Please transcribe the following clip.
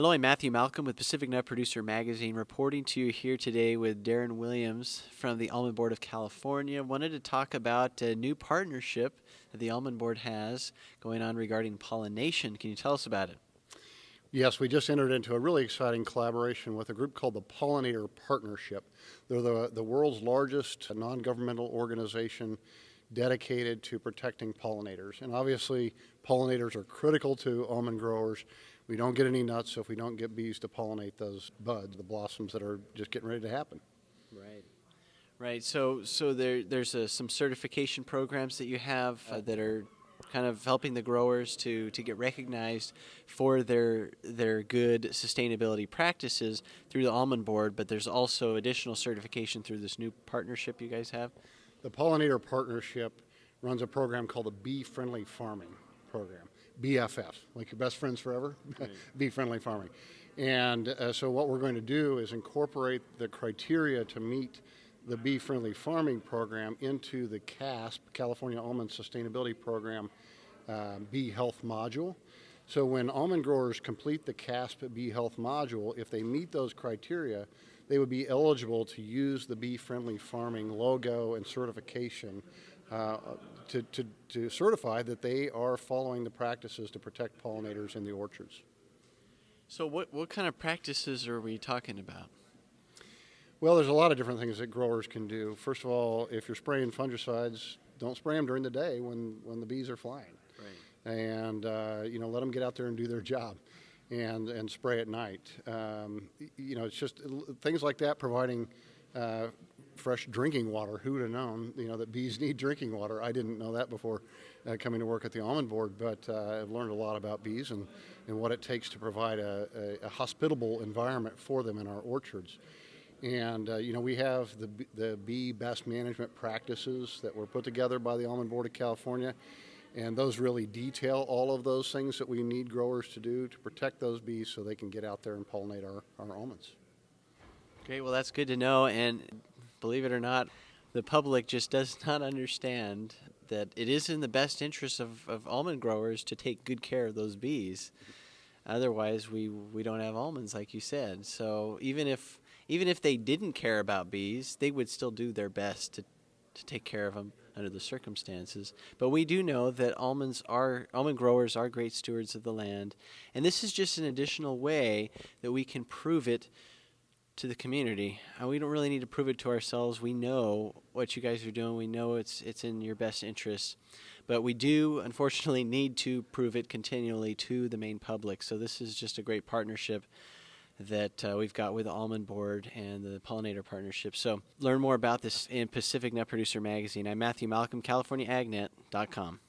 Hello, I'm Matthew Malcolm with Pacific Nut Producer Magazine, reporting to you here today with Daren Williams from the Almond Board of California. Wanted to talk about a new partnership that the Almond Board has going on regarding pollination. Can you tell us about it? Yes, we just entered into a really exciting collaboration with a group called the Pollinator Partnership. They're the world's largest non-governmental organization dedicated to protecting pollinators. And obviously, pollinators are critical to almond growers. We don't get any nuts if we don't get bees to pollinate those buds, the blossoms that are just getting ready to happen. Right. So there's some certification programs that you have that are kind of helping the growers to get recognized for their good sustainability practices through the Almond Board, but there's also additional certification through this new partnership you guys have? The Pollinator Partnership runs a program called the Bee Friendly Farming Program, BFF, like your best friends forever, right. Bee Friendly Farming. And so what we're going to do is incorporate the criteria to meet the Bee Friendly Farming Program into the CASP, California Almond Sustainability Program, Bee Health Module. So when almond growers complete the CASP Bee Health Module, if they meet those criteria, they would be eligible to use the Bee Friendly Farming logo and certification to certify that they are following the practices to protect pollinators in the orchards. So what kind of practices are we talking about? Well, there's a lot of different things that growers can do. First of all, if you're spraying fungicides, don't spray them during the day when the bees are flying. Right. And let them get out there and do their job, and spray at night. It's just things like that, providing fresh drinking water. Who would have known, that bees need drinking water? I didn't know that before coming to work at the Almond Board, but I've learned a lot about bees and what it takes to provide a hospitable environment for them in our orchards. And, we have the bee best management practices that were put together by the Almond Board of California, and those really detail all of those things that we need growers to do to protect those bees so they can get out there and pollinate our almonds. Great, well that's good to know, and believe it or not, the public just does not understand that it is in the best interest of almond growers to take good care of those bees. Otherwise, we don't have almonds, like you said. So even if they didn't care about bees, they would still do their best to take care of them under the circumstances. But we do know that almond growers are great stewards of the land, and this is just an additional way that we can prove it to the community. We don't really need to prove it to ourselves. We know what you guys are doing. We know it's in your best interest. But we do, unfortunately, need to prove it continually to the main public. So this is just a great partnership that we've got with the Almond Board and the Pollinator Partnership. So learn more about this in Pacific Nut Producer Magazine. I'm Matthew Malcolm, CaliforniaAgNet.com.